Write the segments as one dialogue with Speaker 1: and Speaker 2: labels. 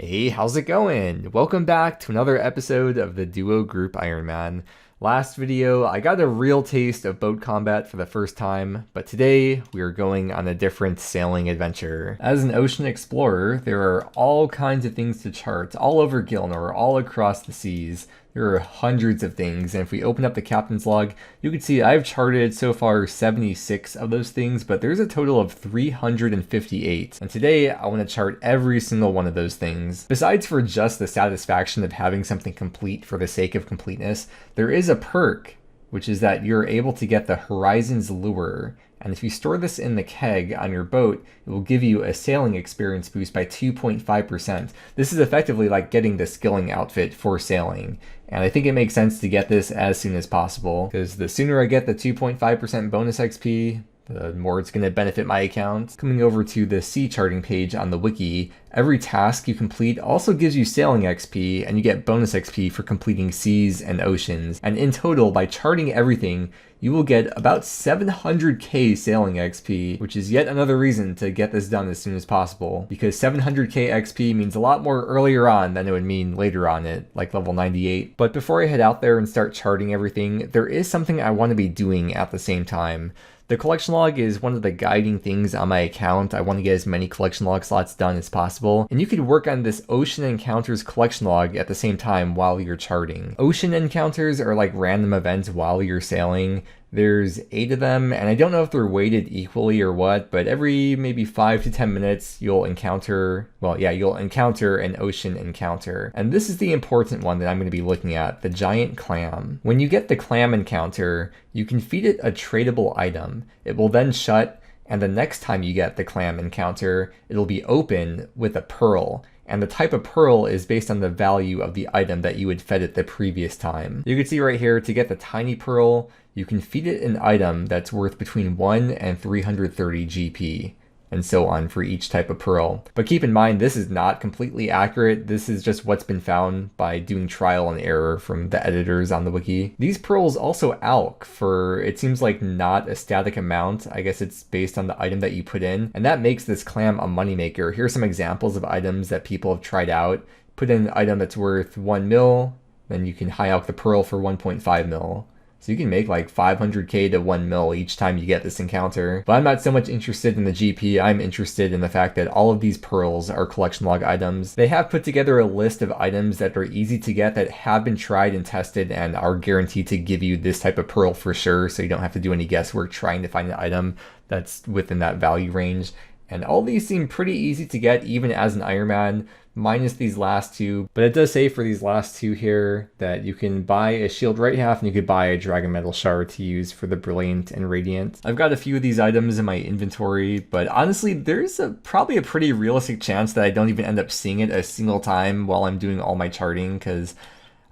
Speaker 1: Hey, how's it going? Welcome back to another episode of the Duo Group Ironman. Last video, I got a real taste of boat combat for the first time, but today we are going on a different sailing adventure. As an ocean explorer, there are all kinds of things to chart all over Gielinor, all across the seas. There are hundreds of things, and if we open up the captain's log, you can see I've charted so far 76 of those things, but there's a total of 358. And today, I want to chart every single one of those things. Besides for just the satisfaction of having something complete for the sake of completeness, there is a perk, which is that you're able to get the Horizon's Lure. And if you store this in the keg on your boat, it will give you a sailing experience boost by 2.5%. This is effectively like getting the skilling outfit for sailing. And I think it makes sense to get this as soon as possible, because the sooner I get the 2.5% bonus XP, the more it's going to benefit my account. Coming over to the sea charting page on the wiki, every task you complete also gives you sailing XP, and you get bonus XP for completing seas and oceans. And in total, by charting everything, you will get about 700k sailing XP, which is yet another reason to get this done as soon as possible, because 700k XP means a lot more earlier on than it would mean later on at like level 98. But before I head out there and start charting everything, there is something I want to be doing at the same time. The collection log is one of the guiding things on my account. I want to get as many collection log slots done as possible. And you could work on this ocean encounters collection log at the same time while you're charting. Ocean encounters are like random events while you're sailing. There's 8 of them, and I don't know if they're weighted equally or what, but every maybe 5 to 10 minutes, you'll encounter an ocean encounter. And this is the important one that I'm going to be looking at, the Giant Clam. When you get the clam encounter, you can feed it a tradable item. It will then shut, and the next time you get the clam encounter, it'll be open with a pearl. And the type of pearl is based on the value of the item that you had fed it the previous time. You can see right here, to get the tiny pearl, you can feed it an item that's worth between 1 and 330 GP, and so on for each type of pearl. But keep in mind, this is not completely accurate. This is just what's been found by doing trial and error from the editors on the wiki. These pearls also alch for, it seems like, not a static amount. I guess it's based on the item that you put in, and that makes this clam a moneymaker. Here's some examples of items that people have tried out. Put in an item that's worth 1 mil, then you can high alch the pearl for 1.5 mil. So you can make like 500k to 1 mil each time you get this encounter. But I'm not so much interested in the GP, I'm interested in the fact that all of these pearls are collection log items. They have put together a list of items that are easy to get, that have been tried and tested and are guaranteed to give you this type of pearl for sure, so you don't have to do any guesswork trying to find an item that's within that value range. And all these seem pretty easy to get even as an Ironman, minus these last two. But it does say for these last two here that you can buy a shield right half and you could buy a dragon metal shard to use for the brilliant and radiant. I've got a few of these items in my inventory, but honestly there's probably a pretty realistic chance that I don't even end up seeing it a single time while I'm doing all my charting, because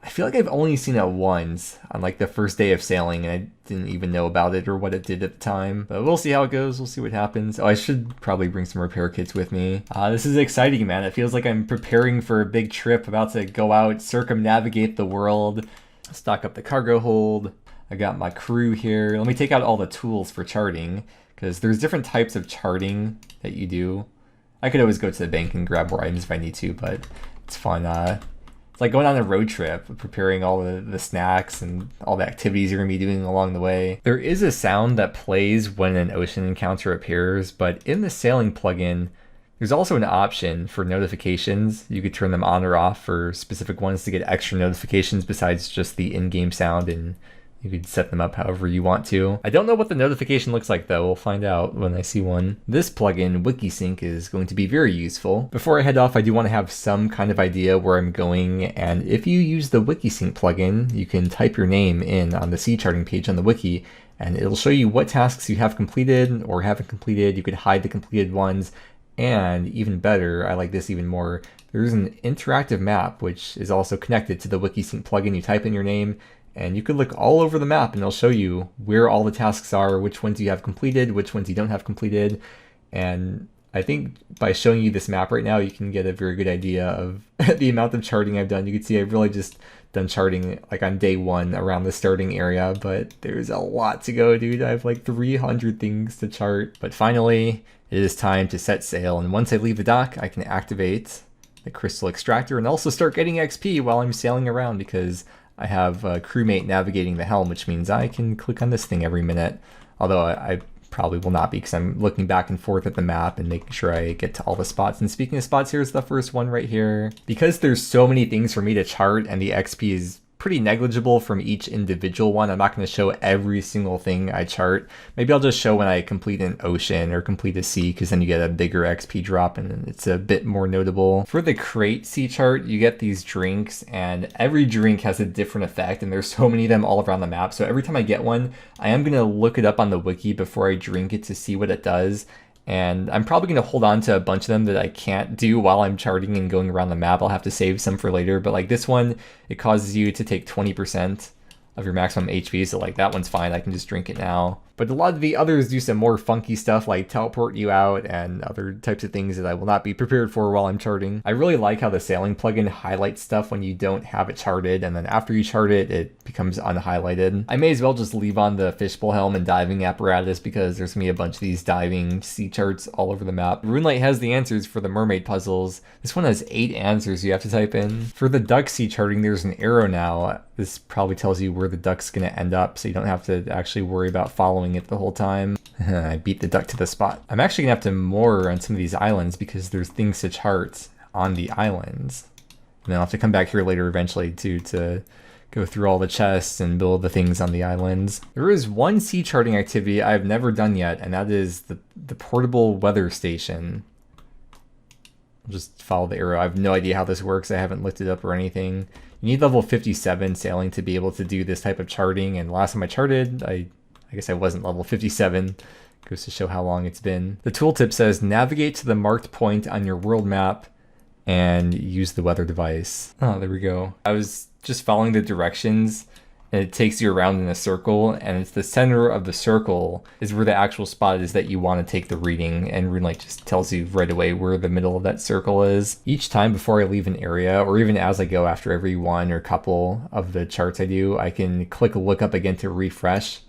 Speaker 1: I feel like I've only seen it once on like the first day of sailing, and I didn't even know about it or what it did at the time. But we'll see how it goes. We'll see what happens. Oh, I should probably bring some repair kits with me. This is exciting, man. It feels like I'm preparing for a big trip, about to go out, circumnavigate the world, stock up the cargo hold. I got my crew here. Let me take out all the tools for charting, because there's different types of charting that you do. I could always go to the bank and grab more items if I need to, but it's fun. It's like going on a road trip, preparing all the snacks and all the activities you're going to be doing along the way. There is a sound that plays when an ocean encounter appears, but in the sailing plugin, there's also an option for notifications. You could turn them on or off for specific ones to get extra notifications besides just the in-game sound, and you could set them up however you want to. I don't know what the notification looks like though. We'll find out when I see one. This plugin, WikiSync, is going to be very useful. Before I head off, I do want to have some kind of idea where I'm going, and if you use the WikiSync plugin, you can type your name in on the sea charting page on the wiki, and it'll show you what tasks you have completed or haven't completed. You could hide the completed ones, and even better, I like this even more, there's an interactive map which is also connected to the WikiSync plugin. You type in your name, and you could look all over the map and it'll show you where all the tasks are, which ones you have completed, which ones you don't have completed. And I think by showing you this map right now, you can get a very good idea of the amount of charting I've done. You can see I've really just done charting like on day 1 around the starting area, but there's a lot to go, dude. I have like 300 things to chart. But finally, it is time to set sail. And once I leave the dock, I can activate the crystal extractor and also start getting XP while I'm sailing around because I have a crewmate navigating the helm, which means I can click on this thing every minute. Although I probably will not be because I'm looking back and forth at the map and making sure I get to all the spots. And speaking of spots, here's the first one right here. Because there's so many things for me to chart and the XP is pretty negligible from each individual one, I'm not going to show every single thing I chart. Maybe I'll just show when I complete an ocean or complete a sea, because then you get a bigger XP drop and it's a bit more notable. For the crate sea chart, you get these drinks, and every drink has a different effect, and there's so many of them all around the map. So every time I get one, I am going to look it up on the wiki before I drink it to see what it does. And I'm probably going to hold on to a bunch of them that I can't do while I'm charting and going around the map. I'll have to save some for later, but like this one, it causes you to take 20% of your maximum HP, so like that one's fine, I can just drink it now. But a lot of the others do some more funky stuff like teleport you out and other types of things that I will not be prepared for while I'm charting. I really like how the sailing plugin highlights stuff when you don't have it charted, and then after you chart it, it becomes unhighlighted. I may as well just leave on the fishbowl helm and diving apparatus because there's gonna be a bunch of these diving sea charts all over the map. RuneLight has the answers for the mermaid puzzles. This one has 8 answers you have to type in. For the duck sea charting, there's an arrow now. This probably tells you where the duck's gonna end up, so you don't have to actually worry about following it the whole time. I beat the duck to the spot. I'm actually gonna have to moor on some of these islands because there's things to chart on the islands. And then I'll have to come back here later eventually to go through all the chests and build the things on the islands. There is one sea charting activity I've never done yet, and that is the portable weather station. I'll just follow the arrow. I have no idea how this works. I haven't looked it up or anything. You need level 57 sailing to be able to do this type of charting, and last time I charted, I guess I wasn't level 57. Goes to show how long it's been. The tooltip says navigate to the marked point on your world map and use the weather device. Oh, there we go. I was just following the directions, and it takes you around in a circle, and it's the center of the circle is where the actual spot is that you want to take the reading, and RuneLight just tells you right away where the middle of that circle is. Each time before I leave an area, or even as I go after every one or couple of the charts I do, I can click look up again to refresh,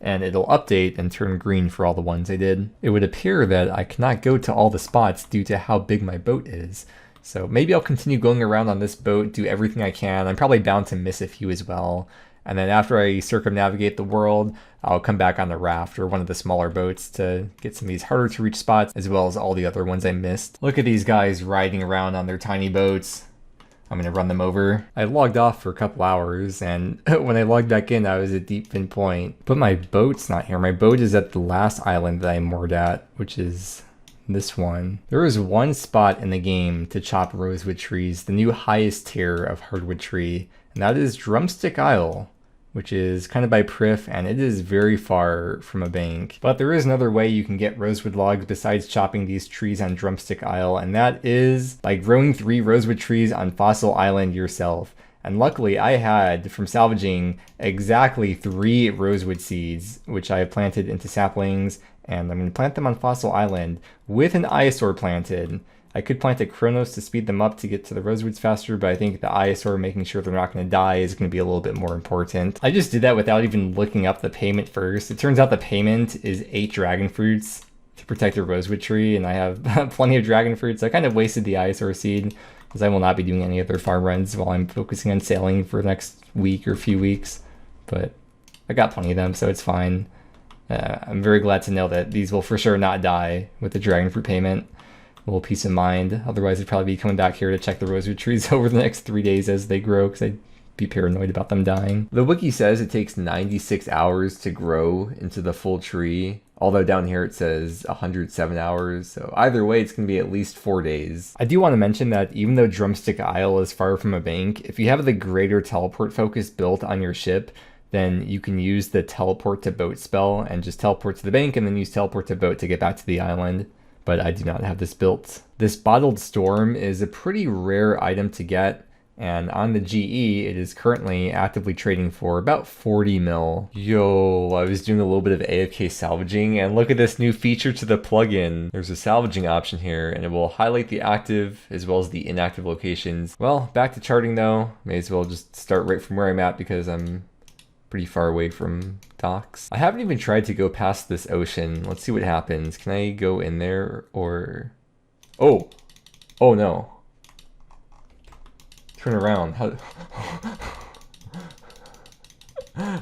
Speaker 1: and it'll update and turn green for all the ones I did. It would appear that I cannot go to all the spots due to how big my boat is. So maybe I'll continue going around on this boat, do everything I can. I'm probably bound to miss a few as well. And then after I circumnavigate the world, I'll come back on the raft or one of the smaller boats to get some of these harder to reach spots, as well as all the other ones I missed. Look at these guys riding around on their tiny boats. I'm gonna run them over. I logged off for a couple hours, and when I logged back in, I was at Deep Fin Point. But my boat's not here. My boat is at the last island that I moored at, which is this one. There is one spot in the game to chop rosewood trees, the new highest tier of hardwood tree, and that is Drumstick Isle, which is kind of by Priff, and it is very far from a bank. But there is another way you can get rosewood logs besides chopping these trees on Drumstick Isle, and that is by growing 3 rosewood trees on Fossil Island yourself. And luckily I had, from salvaging, exactly 3 rosewood seeds, which I have planted into saplings, and I'm going to plant them on Fossil Island with an Iosaur planted. I could plant a Chronos to speed them up to get to the rosewoods faster, but I think the Iosaur making sure they're not going to die is going to be a little bit more important. I just did that without even looking up the payment first. It turns out the payment is 8 dragon fruits to protect a rosewood tree, and I have plenty of dragon fruits. I kind of wasted the Iosaur seed because I will not be doing any other farm runs while I'm focusing on sailing for the next week or few weeks, but I got plenty of them, so it's fine. I'm very glad to know that these will for sure not die with the dragon fruit payment. A little peace of mind. Otherwise, I'd probably be coming back here to check the rosewood trees over the next 3 days as they grow, because I'd be paranoid about them dying. The wiki says it takes 96 hours to grow into the full tree, although down here it says 107 hours, so either way it's going to be at least 4 days. I do want to mention that even though Drumstick Isle is far from a bank, if you have the greater teleport focus built on your ship, then you can use the teleport to boat spell and just teleport to the bank and then use teleport to boat to get back to the island. But I do not have this built. This Bottled Storm is a pretty rare item to get, and on the GE it is currently actively trading for about 40 mil. Yo, I was doing a little bit of AFK salvaging, and look at this new feature to the plugin. There's a salvaging option here, and it will highlight the active as well as the inactive locations. Well, back to charting though. May as well just start right from where I'm at because I'm pretty far away from docks. I haven't even tried to go past this ocean. Let's see what happens. Can I go in there or... Oh no. Turn around. How...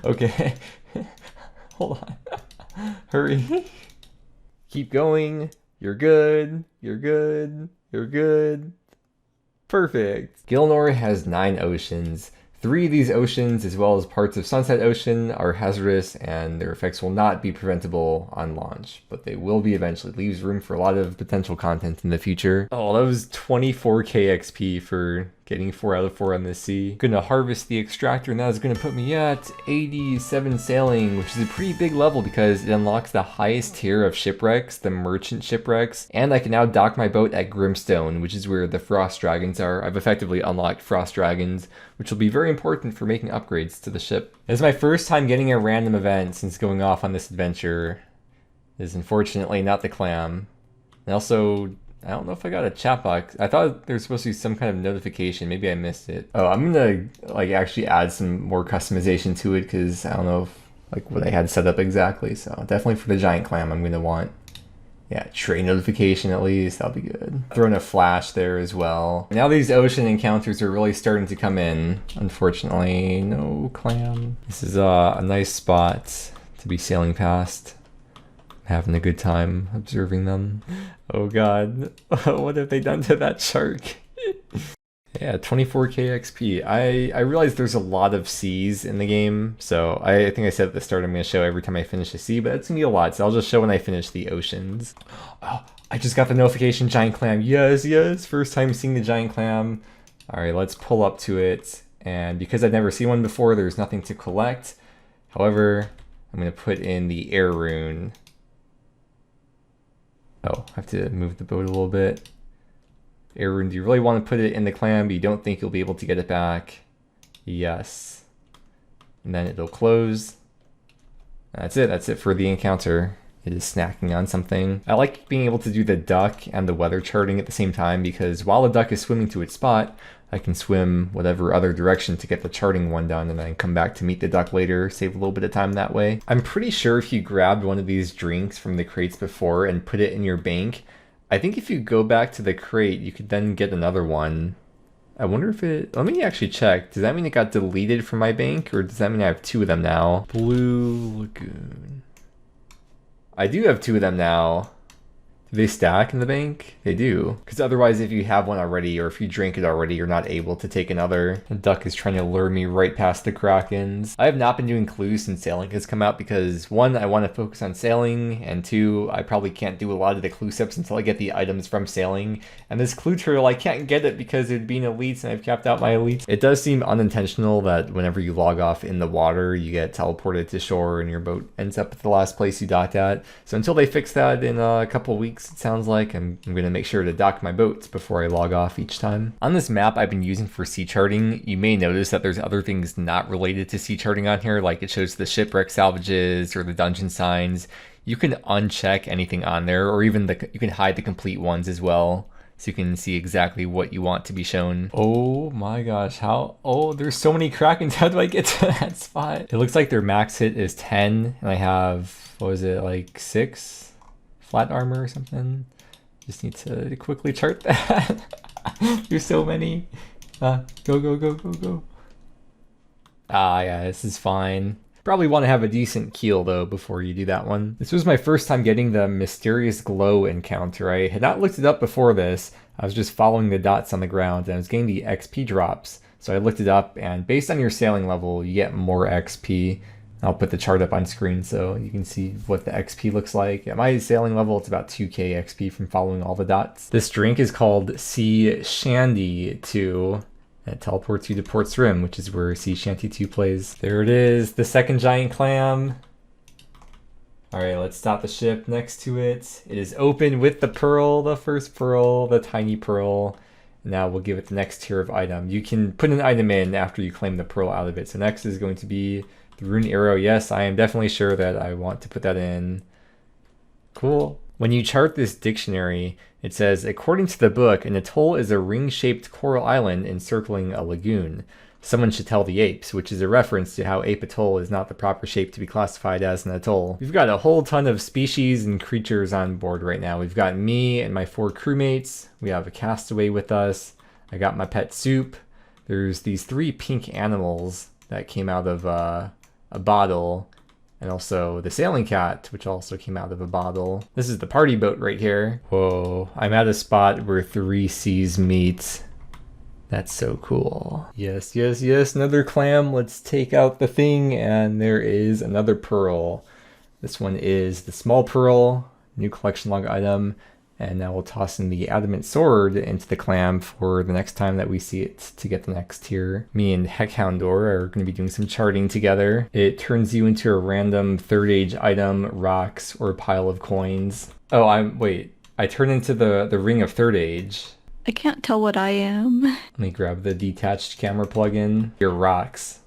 Speaker 1: Okay. Hold on. Hurry. Keep going. You're good. You're good. You're good. Perfect. Gielinor has 9 oceans. 3 of these oceans, as well as parts of Sunset Ocean, are hazardous and their effects will not be preventable on launch, but they will be eventually. It leaves room for a lot of potential content in the future. Oh, that was 24k XP for getting 4 out of 4 on this sea. Gonna harvest the extractor, and that is gonna put me at 87 sailing, which is a pretty big level because it unlocks the highest tier of shipwrecks, the merchant shipwrecks, and I can now dock my boat at Grimstone, which is where the frost dragons are. I've effectively unlocked frost dragons, which will be very important for making upgrades to the ship. This is my first time getting a random event since going off on this adventure. It is unfortunately not the clam. And also, I don't know if I got a chat box. I thought there was supposed to be some kind of notification. Maybe I missed it. Oh, I'm gonna like actually add some more customization to it because I don't know if, like what I had set up exactly. So definitely for the giant clam, I'm gonna want, yeah, trade notification at least. That'll be good. Throwing a flash there as well. Now these ocean encounters are really starting to come in. Unfortunately, no clam. This is a nice spot to be sailing past. Having a good time observing them. Oh god, what have they done to that shark? Yeah, 24k XP. I realize there's a lot of seas in the game, so I think I said at the start I'm going to show every time I finish a sea, but it's going to be a lot, so I'll just show when I finish the oceans. Oh, I just got the notification, giant clam. Yes, yes, first time seeing the giant clam. Alright, let's pull up to it, and because I've never seen one before, there's nothing to collect. However, I'm going to put in the air rune. Oh, I have to move the boat a little bit. Air rune, do you really want to put it in the clam, but you don't think you'll be able to get it back? Yes. And then it'll close. That's it for the encounter. It is snacking on something. I like being able to do the duck and the weather charting at the same time because while the duck is swimming to its spot, I can swim whatever other direction to get the charting one done and then come back to meet the duck later, save a little bit of time that way. I'm pretty sure if you grabbed one of these drinks from the crates before and put it in your bank, I think if you go back to the crate, you could then get another one. I wonder if it, let me actually check. Does that mean it got deleted from my bank or does that mean I have 2 of them now? Blue Lagoon. I do have 2 of them now. Do they stack in the bank? They do. Because otherwise, if you have one already, or if you drink it already, you're not able to take another. The duck is trying to lure me right past the krakens. I have not been doing clues since sailing has come out because 1, I want to focus on sailing, and 2, I probably can't do a lot of the clue steps until I get the items from sailing. And this clue turtle, I can't get it because it'd be an elite and I've capped out my elites. It does seem unintentional that whenever you log off in the water, you get teleported to shore and your boat ends up at the last place you docked at. So until they fix that in a couple weeks, it sounds like, I'm going to make sure to dock my boats before I log off each time. On this map I've been using for sea charting, you may notice that there's other things not related to sea charting on here, like it shows the shipwreck salvages or the dungeon signs. You can uncheck anything on there, or even you can hide the complete ones as well, so you can see exactly what you want to be shown. Oh my gosh, oh, there's so many krakens. How do I get to that spot? It looks like their max hit is 10, and I have, what was it, like 6? Flat armor or something. Just need to quickly chart that. There's so many. Go, go, go, go, go. Ah, yeah, this is fine. Probably want to have a decent keel though before you do that one. This was my first time getting the mysterious glow encounter. I had not looked it up before this. I was just following the dots on the ground and I was getting the XP drops. So I looked it up, and based on your sailing level, you get more XP. I'll put the chart up on screen so you can see what the XP looks like. At my sailing level, it's about 2k XP from following all the dots. This drink is called Sea Shandy 2. And it teleports you to Port's Rim, which is where Sea Shanty 2 plays. There it is, the second giant clam. Alright, let's stop the ship next to it. It is open with the pearl, the first pearl, the tiny pearl. Now we'll give it the next tier of item. You can put an item in after you claim the pearl out of it. So next is going to be the rune arrow. Yes, I am definitely sure that I want to put that in. Cool. When you chart this dictionary, it says, according to the book, an atoll is a ring-shaped coral island encircling a lagoon. Someone should tell the apes, which is a reference to how Ape Atoll is not the proper shape to be classified as an atoll. We've got a whole ton of species and creatures on board right now. We've got me and my 4 crewmates. We have a castaway with us. I got my pet Soup. There's these 3 pink animals that came out of a bottle, and also the sailing cat, which also came out of a bottle. This is the party boat right here. Whoa, I'm at a spot where 3 seas meet. That's so cool. Yes, yes, yes, another clam. Let's take out the thing, and there is another pearl. This one is the small pearl, new collection log item, and now we'll toss in the adamant sword into the clam for the next time that we see it to get the next tier. Me and Heckhoundor are going to be doing some charting together. It turns you into a random 3rd age item, rocks, or pile of coins. Oh, I turn into the ring of 3rd age.
Speaker 2: I can't tell what I am.
Speaker 1: Let me grab the detached camera plugin. Your rocks.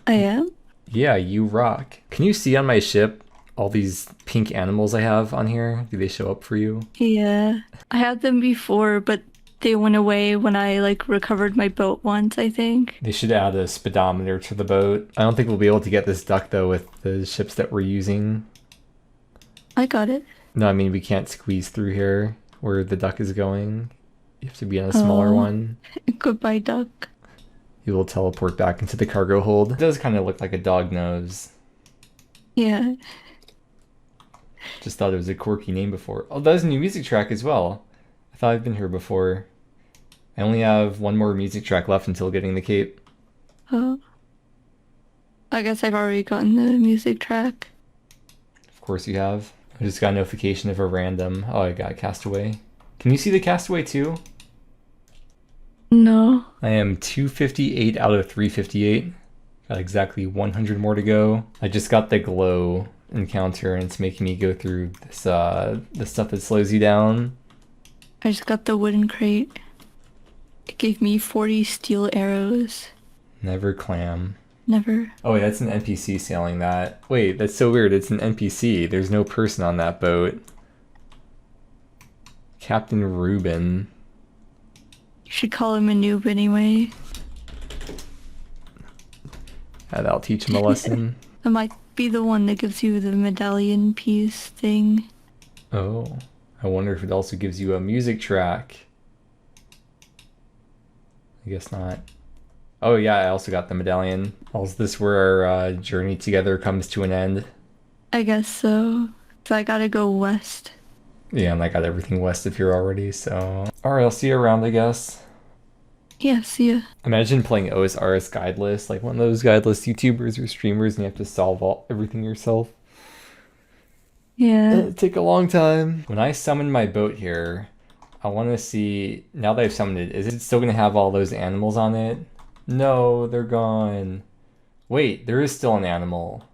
Speaker 2: I am?
Speaker 1: Yeah, you rock. Can you see on my ship all these pink animals I have on here? Do they show up for you?
Speaker 2: Yeah. I had them before, but they went away when I recovered my boat once, I think.
Speaker 1: They should add a speedometer to the boat. I don't think we'll be able to get this duck though with the ships that we're using.
Speaker 2: I got it.
Speaker 1: No, I mean we can't squeeze through here where the duck is going. You have to be on a smaller one.
Speaker 2: Goodbye, duck.
Speaker 1: You will teleport back into the cargo hold. It does kind of look like a dog nose.
Speaker 2: Yeah.
Speaker 1: Just thought it was a quirky name before. Oh, that was a new music track as well. I thought I'd been here before. I only have 1 more music track left until getting the cape.
Speaker 2: Oh. I guess I've already gotten the music track.
Speaker 1: Of course you have. I just got a notification of a random. Oh, I got Castaway. Can you see the Castaway too?
Speaker 2: No.
Speaker 1: I am 258 out of 358. Got exactly 100 more to go. I just got the glow encounter and it's making me go through this the stuff that slows you down.
Speaker 2: I just got the wooden crate. It gave me 40 steel arrows.
Speaker 1: Never clam.
Speaker 2: Never.
Speaker 1: Oh wait, that's an NPC sailing that. Wait, that's so weird. It's an NPC. There's no person on that boat. Captain Reuben.
Speaker 2: You should call him a noob anyway.
Speaker 1: Yeah, that'll teach him a lesson.
Speaker 2: That might be the one that gives you the medallion piece thing.
Speaker 1: Oh, I wonder if it also gives you a music track. I guess not. Oh yeah, I also got the medallion. Is this where our journey together comes to an end?
Speaker 2: I guess so. So I gotta go west.
Speaker 1: Yeah, and I got everything west of here already, so... Alright, I'll see you around, I guess.
Speaker 2: Yeah, see ya.
Speaker 1: Imagine playing OSRS Guideless, like one of those Guideless YouTubers or streamers, and you have to solve everything yourself.
Speaker 2: Yeah.
Speaker 1: It'd take a long time. When I summon my boat here, I want to see... Now that I've summoned it, is it still going to have all those animals on it? No, they're gone. Wait, there is still an animal.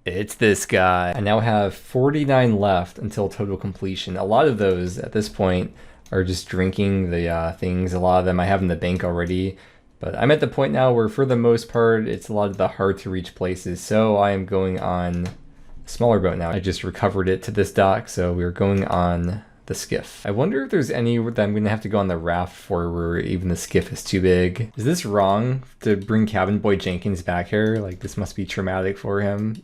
Speaker 1: It's this guy. I now have 49 left until total completion. A lot of those at this point are just drinking the things. A lot of them I have in the bank already. But I'm at the point now where for the most part, it's a lot of the hard to reach places. So I am going on a smaller boat now. I just recovered it to this dock. So we're going on the skiff. I wonder if there's any that I'm going to have to go on the raft for where even the skiff is too big. Is this wrong to bring Cabin Boy Jenkins back here? Like, this must be traumatic for him.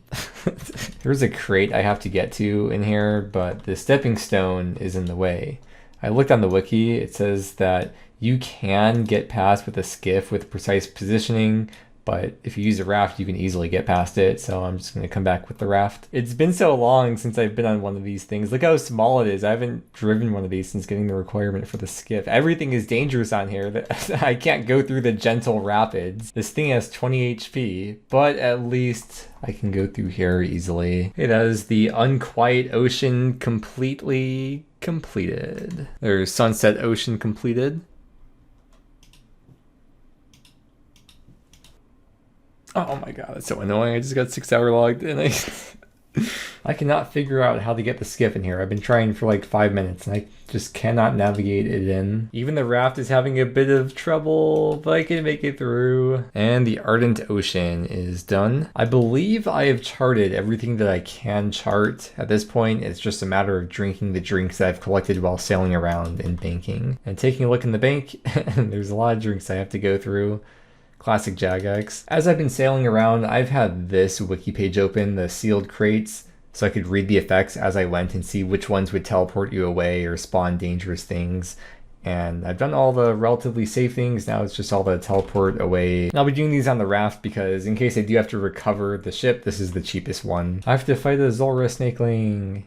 Speaker 1: There's a crate I have to get to in here, but the stepping stone is in the way. I looked on the wiki. It says that you can get past with a skiff with precise positioning, but if you use a raft, you can easily get past it, so I'm just going to come back with the raft. It's been so long since I've been on one of these things. Look how small it is. I haven't driven one of these since getting the requirement for the skiff. Everything is dangerous on here. I can't go through the gentle rapids. This thing has 20 HP, but at least I can go through here easily. Hey, that is the Unquiet Ocean completely completed. There's Sunset Ocean completed. Oh my god, that's so annoying. I just got 6 hour logged and I cannot figure out how to get the skiff in here. I've been trying for like 5 minutes and I just cannot navigate it in. Even the raft is having a bit of trouble, but I can make it through. And the Ardent Ocean is done. I believe I have charted everything that I can chart at this point. It's just a matter of drinking the drinks that I've collected while sailing around and banking. And taking a look in the bank, there's a lot of drinks I have to go through. Classic Jagex. As I've been sailing around, I've had this wiki page open, the sealed crates, so I could read the effects as I went and see which ones would teleport you away or spawn dangerous things. And I've done all the relatively safe things. Now it's just all the teleport away. And I'll be doing these on the raft because in case I do have to recover the ship, this is the cheapest one. I have to fight a Zora snakeling.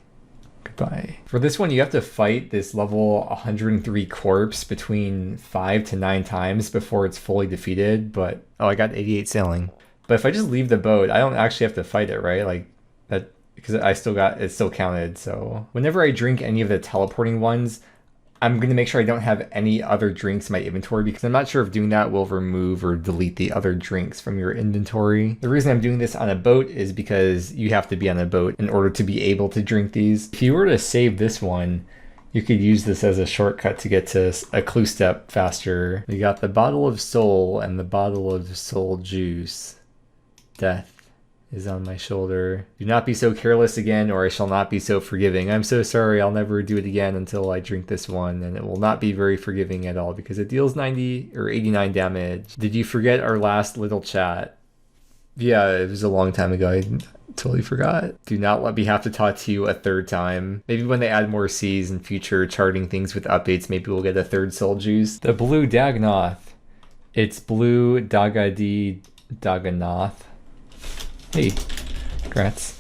Speaker 1: Goodbye. For this one, you have to fight this level 103 corpse between 5 to 9 times before it's fully defeated. But, oh, I got 88 sailing. But if I just leave the boat, I don't actually have to fight it, right? Like, that, because it still counted. So whenever I drink any of the teleporting ones, I'm going to make sure I don't have any other drinks in my inventory because I'm not sure if doing that will remove or delete the other drinks from your inventory. The reason I'm doing this on a boat is because you have to be on a boat in order to be able to drink these. If you were to save this one, you could use this as a shortcut to get to a clue step faster. We got the bottle of soul and the bottle of soul juice. Death is on my shoulder. Do not be so careless again, or I shall not be so forgiving. I'm so sorry, I'll never do it again until I drink this one, and it will not be very forgiving at all because it deals 90 or 89 damage. Did you forget our last little chat? Yeah, it was a long time ago. I totally forgot. Do not let me have to talk to you a third time. Maybe when they add more C's in future charting things with updates, maybe we'll get a third soul juice. The blue Dagonoth. It's blue Dagadi Dagonoth. Hey, congrats.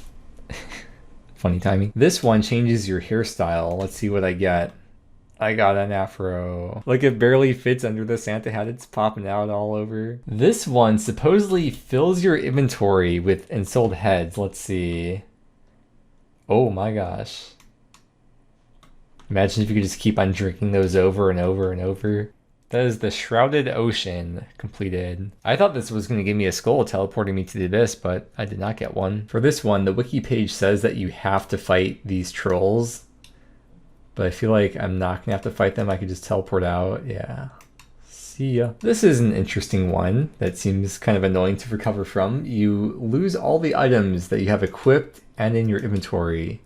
Speaker 1: Funny timing. This one changes your hairstyle. Let's see what I get. I got an afro. Look, it barely fits under the Santa hat. It's popping out all over. This one supposedly fills your inventory with ensouled heads. Let's see. Oh my gosh. Imagine if you could just keep on drinking those over and over and over. That is the Shrouded Ocean completed. I thought this was going to give me a skull teleporting me to the abyss, but I did not get one. For this one, the wiki page says that you have to fight these trolls, but I feel like I'm not going to have to fight them. I could just teleport out. Yeah. See ya. This is an interesting one that seems kind of annoying to recover from. You lose all the items that you have equipped and in your inventory.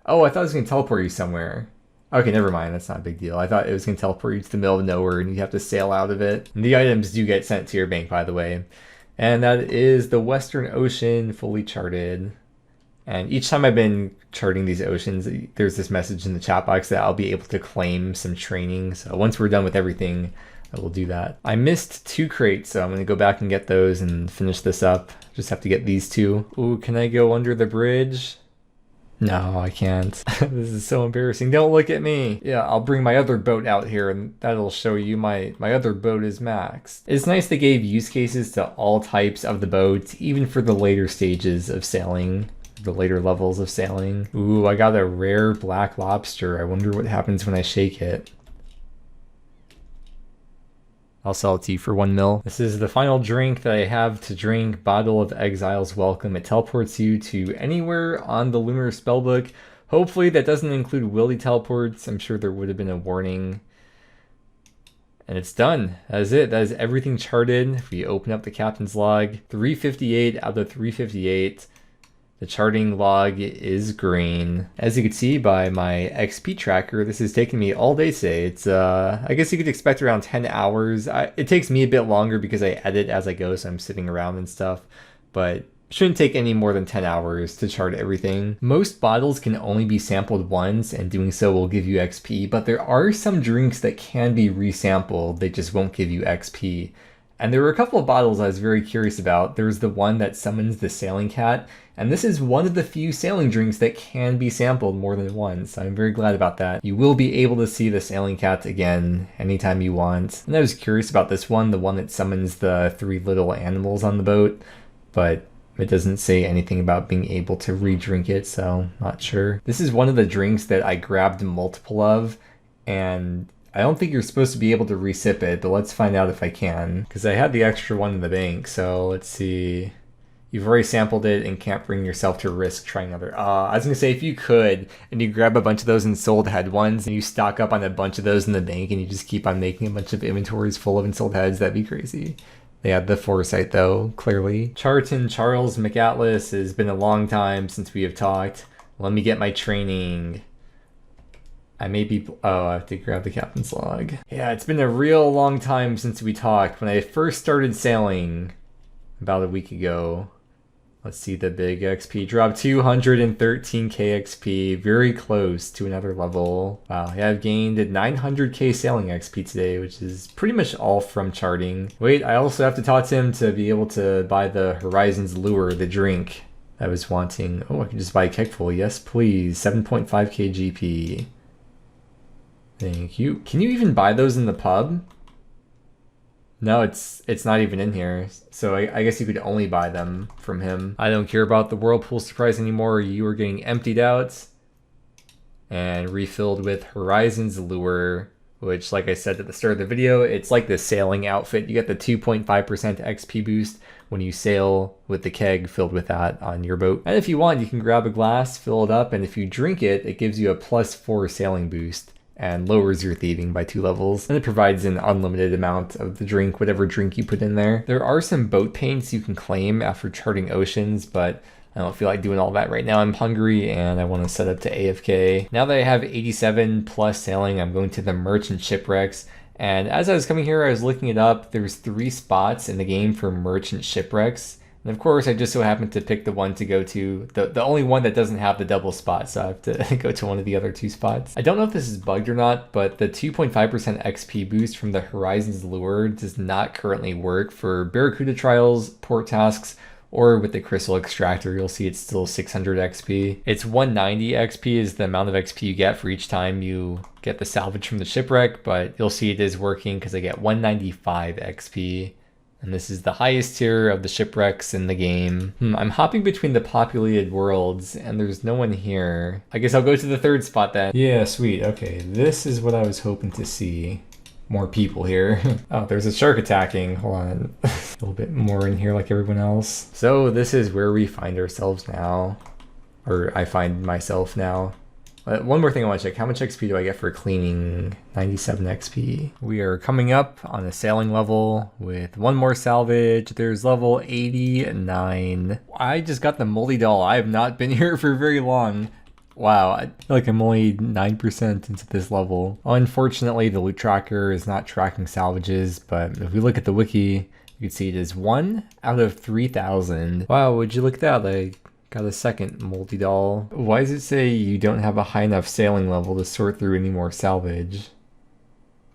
Speaker 1: Oh, I thought it was going to teleport you somewhere. Okay, never mind. That's not a big deal. I thought it was going to teleport you to the middle of nowhere and you have to sail out of it. And the items do get sent to your bank, by the way. And that is the Western Ocean fully charted. And each time I've been charting these oceans, there's this message in the chat box that I'll be able to claim some training. So once we're done with everything, I will do that. I missed 2 crates, so I'm going to go back and get those and finish this up. Just have to get these 2. Ooh, can I go under the bridge? No, I can't. This is so embarrassing. Don't look at me. Yeah, I'll bring my other boat out here and that'll show you my other boat is maxed. It's nice they gave use cases to all types of the boats, even for the later stages of sailing, the later levels of sailing. Ooh, I got a rare black lobster. I wonder what happens when I shake it. I'll sell it to you for 1 mil. This is the final drink that I have to drink. Bottle of Exile's Welcome. It teleports you to anywhere on the Lunar Spellbook. Hopefully that doesn't include willy teleports. I'm sure there would have been a warning. And it's done. That is it. That is everything charted. If we open up the captain's log, 358 out of 358. The charting log is green. As you can see by my XP tracker, this has taken me all day today. It's, I guess you could expect around 10 hours. It takes me a bit longer because I edit as I go, so I'm sitting around and stuff, but shouldn't take any more than 10 hours to chart everything. Most bottles can only be sampled once, and doing so will give you XP, but there are some drinks that can be resampled. They just won't give you XP. And there were a couple of bottles I was very curious about. There's the one that summons the sailing cat, and this is one of the few sailing drinks that can be sampled more than once. I'm very glad about that. You will be able to see the sailing cat again anytime you want. And I was curious about this one, the one that summons the 3 little animals on the boat, but it doesn't say anything about being able to re-drink it, so not sure. This is one of the drinks that I grabbed multiple of, and I don't think you're supposed to be able to resip it, but let's find out if I can. Because I had the extra one in the bank, so let's see. You've already sampled it and can't bring yourself to risk trying another. I was going to say, if you could, and you grab a bunch of those ensouled head ones, and you stock up on a bunch of those in the bank, and you just keep on making a bunch of inventories full of ensouled heads, that'd be crazy. They had the foresight, though, clearly. Charlton Charles McAtlas, has been a long time since we have talked. Let me get my training. I may be... Oh, I have to grab the captain's log. Yeah, it's been a real long time since we talked. When I first started sailing, about a week ago, Let's see the big XP drop. 213k XP, very close to another level. Wow, yeah, I've gained 900k sailing XP today, which is pretty much all from charting. Wait, I also have to talk to him to be able to buy the Horizons Lure, the drink I was wanting. Oh, I can just buy a keg full. Yes, please. 7.5k GP. Thank you. Can you even buy those in the pub? No, it's not even in here. So I guess you could only buy them from him. I don't care about the Whirlpool Surprise anymore. You are getting emptied out and refilled with Horizons Lure, which, like I said at the start of the video, it's like the sailing outfit. You get the 2.5% XP boost when you sail with the keg filled with that on your boat. And if you want, you can grab a glass, fill it up, and if you drink it, it gives you a +4 sailing boost and lowers your thieving by 2 levels. And it provides an unlimited amount of the drink, whatever drink you put in there. There are some boat paints you can claim after charting oceans, but I don't feel like doing all that right now. I'm hungry and I want to set up to AFK. Now that I have 87 plus sailing, I'm going to the merchant shipwrecks. And as I was coming here, I was looking it up. There's 3 spots in the game for merchant shipwrecks. And of course, I just so happened to pick the one to go to, the only one that doesn't have the double spot, so I have to go to one of the other 2 spots. I don't know if this is bugged or not, but the 2.5% XP boost from the Horizons Lure does not currently work for Barracuda trials, port tasks, or with the Crystal Extractor. You'll see it's still 600 XP. It's 190 XP is the amount of XP you get for each time you get the salvage from the shipwreck, but you'll see it is working because I get 195 XP. And this is the highest tier of the shipwrecks in the game. I'm hopping between the populated worlds and there's no one here. I guess I'll go to the 3rd spot then. Yeah, sweet. Okay, this is what I was hoping to see. More people here. Oh, there's a shark attacking. Hold on. A little bit more in here like everyone else. So this is where we find ourselves now. Or I find myself now. One more thing I want to check. How much XP do I get for cleaning? 97 XP. We are coming up on a sailing level with one more salvage. There's level 89. I just got the moldy doll. I have not been here for very long. Wow, I feel like I'm only 9% into this level. Unfortunately, the loot tracker is not tracking salvages, but if we look at the wiki, you can see it is 1 out of 3,000. Wow, would you look at that? I got a second moldy doll. Why does it say you don't have a high enough sailing level to sort through any more salvage?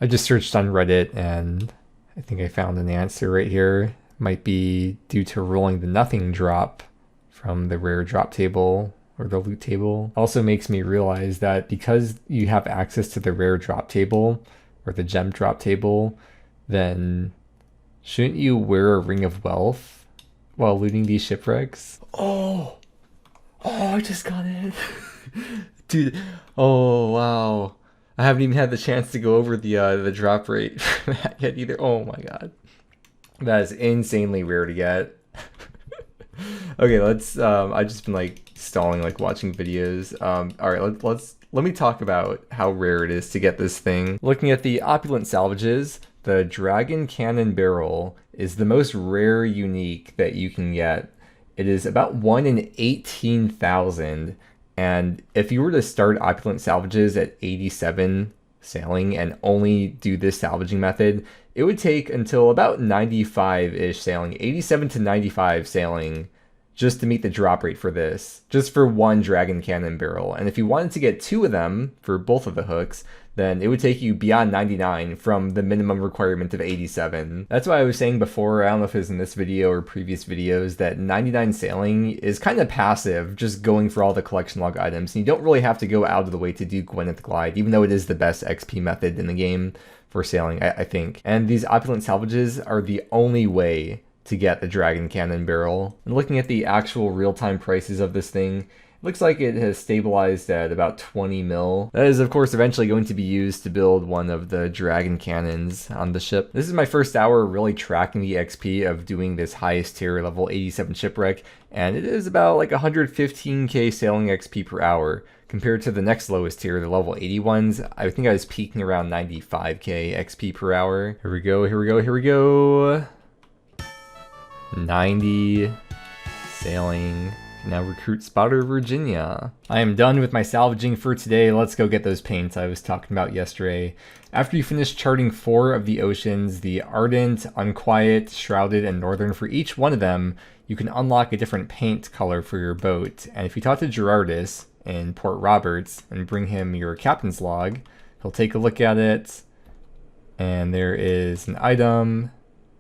Speaker 1: I just searched on Reddit and I think I found an answer right here. Might be due to rolling the nothing drop from the rare drop table or the loot table. Also makes me realize that because you have access to the rare drop table or the gem drop table, then shouldn't you wear a ring of wealth while looting these shipwrecks? Oh, I just got it. Dude, oh wow. I haven't even had the chance to go over the drop rate for that yet either. Oh my god. That is insanely rare to get. Okay, let's I've just been like stalling, like watching videos. All right, let me talk about how rare it is to get this thing. Looking at the opulent salvages, the Dragon Cannon Barrel is the most rare unique that you can get. It is about 1 in 18,000, and if you were to start opulent salvages at 87 sailing and only do this salvaging method, it would take until about 95-ish sailing, 87 to 95 sailing, just to meet the drop rate for this, just for 1 Dragon Cannon Barrel. And if you wanted to get 2 of them for both of the hooks, then it would take you beyond 99 from the minimum requirement of 87. That's why I was saying before, I don't know if it was in this video or previous videos, that 99 sailing is kind of passive, just going for all the collection log items. And you don't really have to go out of the way to do Gwyneth Glide, even though it is the best XP method in the game for sailing, I think. And these opulent salvages are the only way to get the Dragon Cannon Barrel. And looking at the actual real-time prices of this thing, looks like it has stabilized at about 20 mil. That is, of course, eventually going to be used to build one of the Dragon Cannons on the ship. This is my first hour really tracking the XP of doing this highest tier level 87 shipwreck, and it is about like 115k sailing XP per hour. Compared to the next lowest tier, the level 81s, I think I was peaking around 95k XP per hour. Here we go. 90 sailing. Now recruit Spotter Virginia. I am done with my salvaging for today. Let's go get those paints I was talking about yesterday. After you finish charting 4 of the oceans, the Ardent, Unquiet, Shrouded, and Northern, for each one of them, you can unlock a different paint color for your boat. And if you talk to Gerardus in Port Roberts and bring him your captain's log, he'll take a look at it. And there is an item,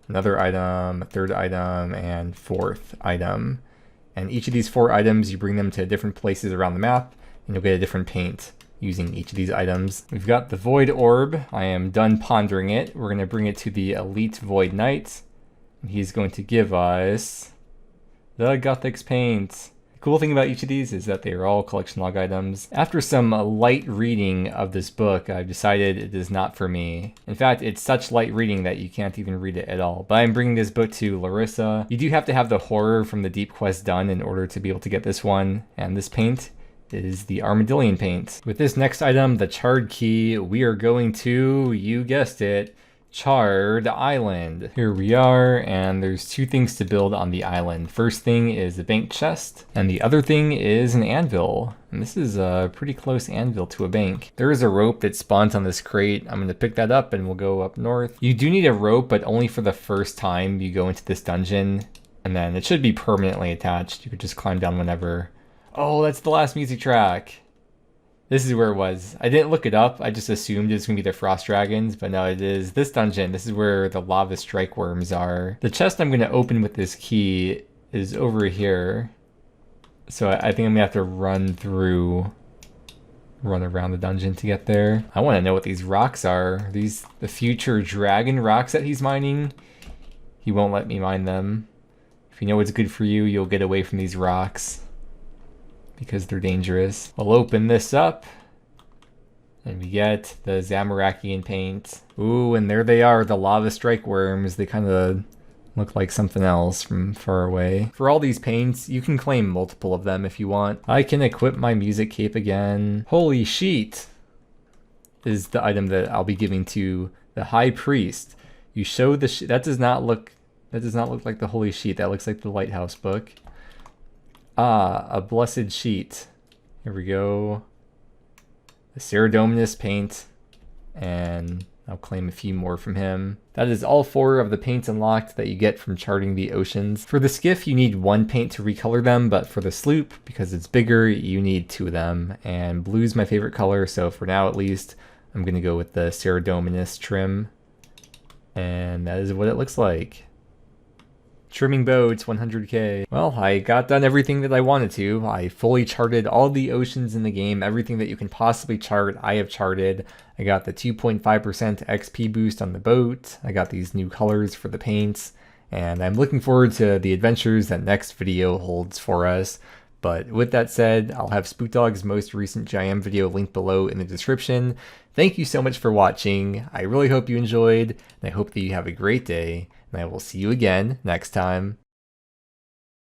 Speaker 1: another item, a third item, and 4th item. And each of these 4 items, you bring them to different places around the map, and you'll get a different paint using each of these items. We've got the Void Orb. I am done pondering it. We're going to bring it to the Elite Void Knight. And he's going to give us the Guthix paint. The cool thing about each of these is that they are all collection log items. After some light reading of this book, I've decided it is not for me. In fact, it's such light reading that you can't even read it at all. But I'm bringing this book to Larissa. You do have to have the horror from the Deep Quest done in order to be able to get this one. And this paint is the Armadillion paint. With this next item, the Charred Key, we are going to, you guessed it, Charred Island. Here we are, and there's 2 things to build on the island. First thing is a bank chest, and the other thing is an anvil. And this is a pretty close anvil to a bank. There is a rope that spawns on this crate. I'm going to pick that up and we'll go up north. You do need a rope, but only for the first time you go into this dungeon, and then it should be permanently attached. You could just climb down whenever. Oh, that's the last music track. This is where it was. I didn't look it up. I just assumed it was going to be the Frost Dragons, but no, it is this dungeon. This is where the lava strike worms are. The chest I'm going to open with this key is over here. So I think I'm going to have to run around the dungeon to get there. I want to know what these rocks are. Are these the future dragon rocks that he's mining? He won't let me mine them. If you know what's good for you, you'll get away from these rocks, because they're dangerous. We'll open this up, and we get the Zamorakian paint. Ooh, and there they are, the lava strike worms. They kind of look like something else from far away. For all these paints, you can claim multiple of them if you want. I can equip my music cape again. Holy Sheet is the item that I'll be giving to the High Priest. You show the that does not look like the Holy Sheet. That looks like the Lighthouse book. Ah, a Blessed Sheet. Here we go. The Ceradominus paint. And I'll claim a few more from him. That is all 4 of the paints unlocked that you get from charting the oceans. For the skiff, you need 1 paint to recolor them, but for the sloop, because it's bigger, you need 2 of them. And blue's my favorite color, so for now at least, I'm going to go with the Ceradominus trim. And that is what it looks like. Trimming boats, 100k. Well, I got done everything that I wanted to. I fully charted all the oceans in the game. Everything that you can possibly chart, I have charted. I got the 2.5% XP boost on the boat. I got these new colors for the paints. And I'm looking forward to the adventures that next video holds for us. But with that said, I'll have Spookdog's most recent GIM video linked below in the description. Thank you so much for watching. I really hope you enjoyed, and I hope that you have a great day. And I will see you again next time.